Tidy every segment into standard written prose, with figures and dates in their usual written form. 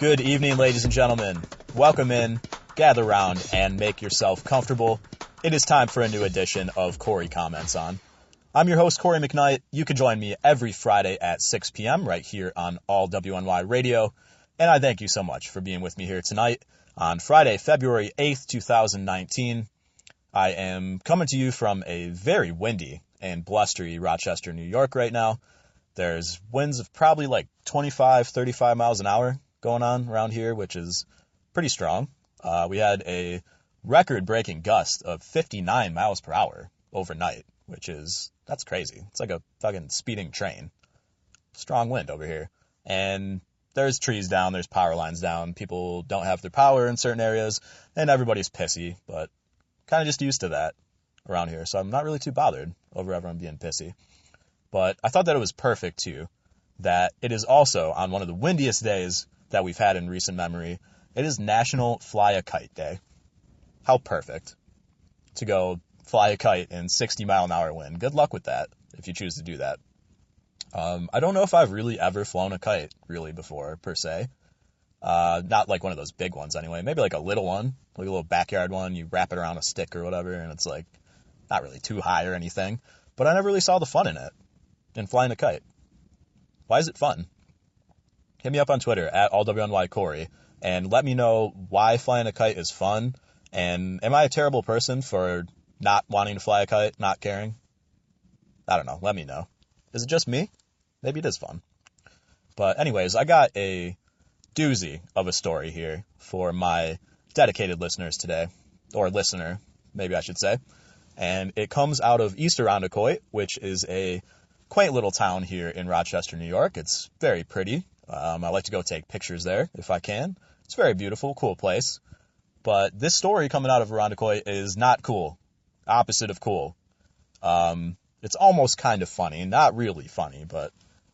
Good evening, ladies and gentlemen. Welcome in, gather round, and make yourself comfortable. It is time for a new edition of Cory Comments On. I'm your host, Cory McKnight. You can join me every Friday at 6 p.m. right here on All WNY Radio. And I thank you so much for being with me here tonight on Friday, February 8th, 2019. I am coming to you from a very windy and blustery Rochester, New York right now. There's winds of probably like 25, 35 miles an hour going on around here, which is pretty strong. We had a record-breaking gust of 59 miles per hour overnight, that's crazy. It's like a fucking speeding train. Strong wind over here. And there's trees down, there's power lines down, people don't have their power in certain areas, and everybody's pissy, but kind of just used to that around here, so I'm not really too bothered over everyone being pissy. But I thought that it was perfect, too, that it is also on one of the windiest days that we've had in recent memory. It is National Fly a Kite Day. How perfect to go fly a kite in 60-mile-an-hour wind. Good luck with that, if you choose to do that. I don't know if I've really ever flown a kite, really, before, per se. Not like one of those big ones, anyway. Maybe like a little one, like a little backyard one. You wrap it around a stick or whatever, and it's like not really too high or anything. But I never really saw the fun in it, in flying a kite. Why is it fun? Hit me up on Twitter, at allwnycory, and let me know why flying a kite is fun, and am I a terrible person for not wanting to fly a kite, not caring? I don't know, let me know. Is it just me? Maybe it is fun. But anyways, I got a doozy of a story here for my dedicated listeners today, or listener, maybe I should say, and it comes out of East Irondequoit, which is a quaint little town here in Rochester, New York. It's very pretty. I like to go take pictures there if I can. It's very beautiful, cool place. But this story coming out of Irondequoit is not cool. Opposite of cool. It's almost kind of funny. Not really funny, but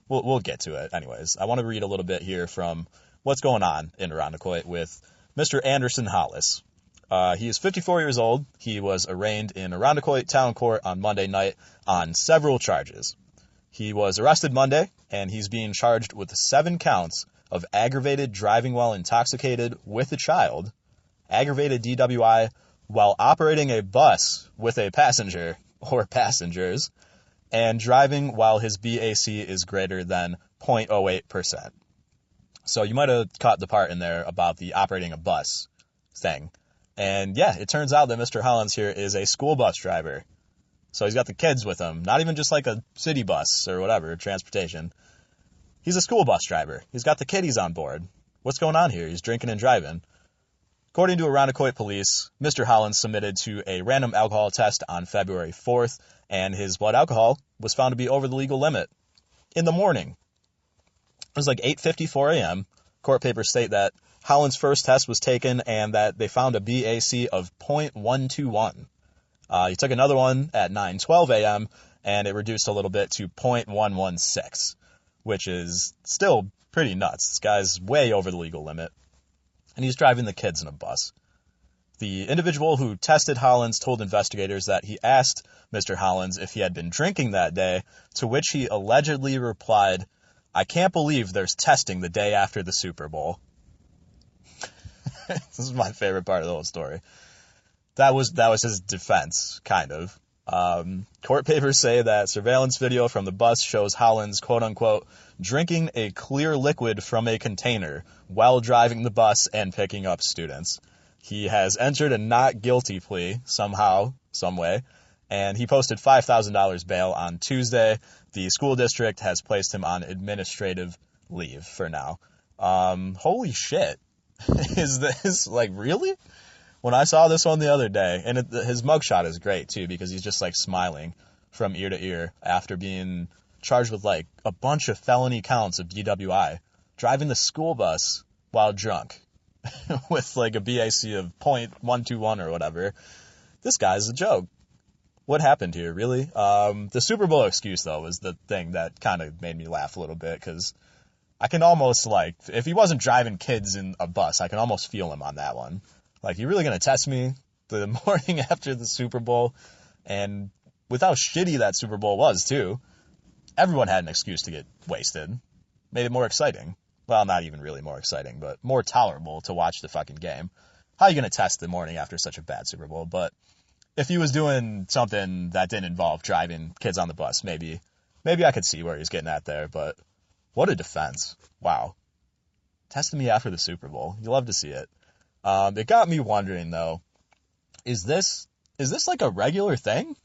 we'll get to it. Anyways, I want to read a little bit here from what's going on in Irondequoit with Mr. Anderson Hollis. He is 54 years old. He was arraigned in Irondequoit Town Court on Monday night on several charges. He was arrested Monday, and he's being charged with 7 counts of aggravated driving while intoxicated with a child, aggravated DWI while operating a bus with a passenger or passengers, and driving while his BAC is greater than 0.08%. So you might have caught the part in there about the operating a bus thing. And yeah, it turns out that Mr. Hollins here is a school bus driver. So he's got the kids with him, not even just like a city bus or whatever, transportation. He's a school bus driver. He's got the kiddies on board. What's going on here? He's drinking and driving. According to Irondequoit police, Mr. Hollins submitted to a random alcohol test on February 4th, and his blood alcohol was found to be over the legal limit in the morning. It was like 8:54 a.m. Court papers state that Hollins' first test was taken and that they found a BAC of 0.121. He took another one at 9:12 a.m., and it reduced a little bit to 0.116, which is still pretty nuts. This guy's way over the legal limit, and he's driving the kids in a bus. The individual who tested Hollins told investigators that he asked Mr. Hollins if he had been drinking that day, to which he allegedly replied, "I can't believe there's testing the day after the Super Bowl." This is my favorite part of the whole story. That was his defense, kind of. Court papers say that surveillance video from the bus shows Hollins, quote-unquote, drinking a clear liquid from a container while driving the bus and picking up students. He has entered a not guilty plea somehow, some way, and he posted $5,000 bail on Tuesday. The school district has placed him on administrative leave for now. Holy shit. Is this, like, really? When I saw this one the other day, and his mugshot is great, too, because he's just, like, smiling from ear to ear after being charged with, like, a bunch of felony counts of DWI, driving the school bus while drunk with, like, a BAC of 0.121 or whatever. This guy's a joke. What happened here, really? The Super Bowl excuse, though, was the thing that kind of made me laugh a little bit, because I can almost, like, if he wasn't driving kids in a bus, I can almost feel him on that one. Like, you really going to test me the morning after the Super Bowl? And with how shitty that Super Bowl was, too, everyone had an excuse to get wasted. Made it more exciting. well, not even really more exciting, but more tolerable to watch the fucking game. How are you going to test the morning after such a bad Super Bowl? But if he was doing something that didn't involve driving kids on the bus, maybe I could see where he's getting at there, but what a defense. Wow. Testing me after the Super Bowl. You love to see it. It got me wondering, though, is this like a regular thing?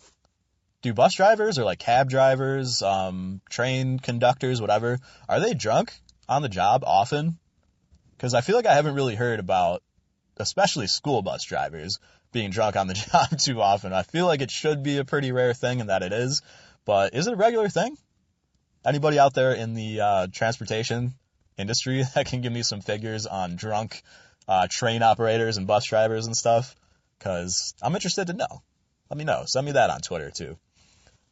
Do bus drivers or like cab drivers, train conductors, whatever, are they drunk on the job often? Because I feel like I haven't really heard about, especially school bus drivers, being drunk on the job too often. I feel like it should be a pretty rare thing, and that it is, but is it a regular thing? Anybody out there in the transportation industry that can give me some figures on drunk train operators and bus drivers and stuff? Because I'm interested to know. Let me know. Send me that on Twitter too.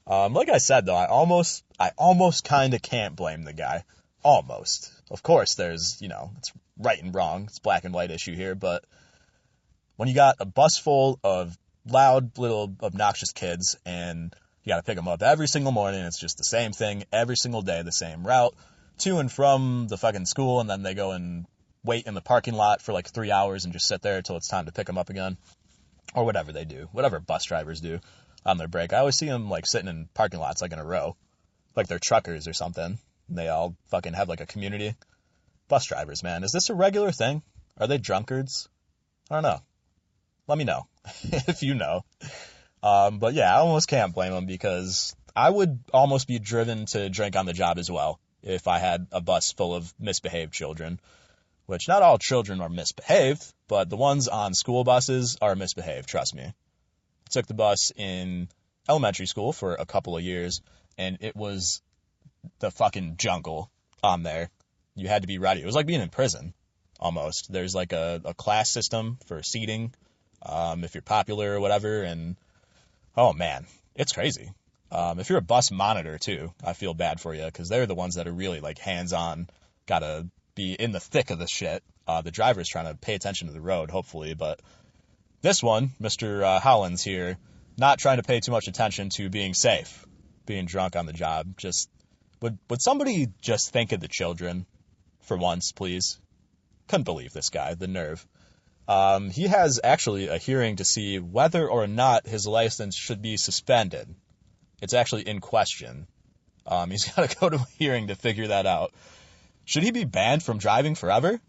Like I said, though, I almost kind of can't blame the guy. Almost. Of course, there's, it's right and wrong. It's black and white issue here. But when you got a bus full of loud, little, obnoxious kids and you got to pick them up every single morning, it's just the same thing every single day, the same route to and from the fucking school, and then they go and wait in the parking lot for like 3 hours and just sit there until it's time to pick them up again. Or whatever they do, whatever bus drivers do on their break. I always see them like sitting in parking lots like in a row, like they're truckers or something. And they all fucking have like a community. Bus drivers, man. Is this a regular thing? Are they drunkards? I don't know. Let me know if you know. But yeah, I almost can't blame them because I would almost be driven to drink on the job as well if I had a bus full of misbehaved children. Which not all children are misbehaved, but the ones on school buses are misbehaved, trust me. I took the bus in elementary school for a couple of years, and it was the fucking jungle on there. You had to be ready. It was like being in prison, almost. There's like a class system for seating, if you're popular or whatever, and oh man, it's crazy. If you're a bus monitor too, I feel bad for you, because they're the ones that are really like hands-on, gotta be in the thick of the shit. The driver's trying to pay attention to the road, hopefully, but this one, Mr. Hollins here, not trying to pay too much attention to being safe, being drunk on the job. Just, would somebody just think of the children for once, please? Couldn't believe this guy, the nerve. He has actually a hearing to see whether or not his license should be suspended. It's actually in question. He's got to go to a hearing to figure that out. Should he be banned from driving forever?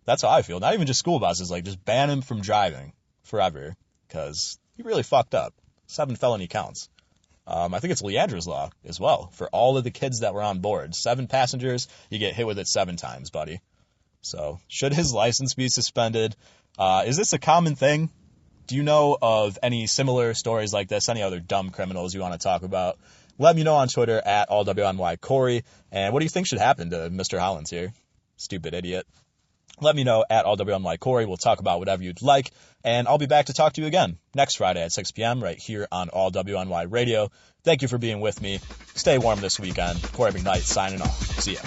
That's how I feel. Not even just school buses, like just ban him from driving forever, because he really fucked up. 7 felony counts. I think it's Leandra's law as well. For all of the kids that were on board, 7 passengers, you get hit with it 7 times, buddy. So, should his license be suspended? Is this a common thing? Do you know of any similar stories like this? Any other dumb criminals you want to talk about? Let me know on Twitter at allwnycory. And what do you think should happen to Mr. Hollins here? Stupid idiot. Let me know at allwnycory. We'll talk about whatever you'd like. And I'll be back to talk to you again next Friday at 6 p.m. right here on All WNY Radio. Thank you for being with me. Stay warm this weekend. Cory McKnight signing off. See ya.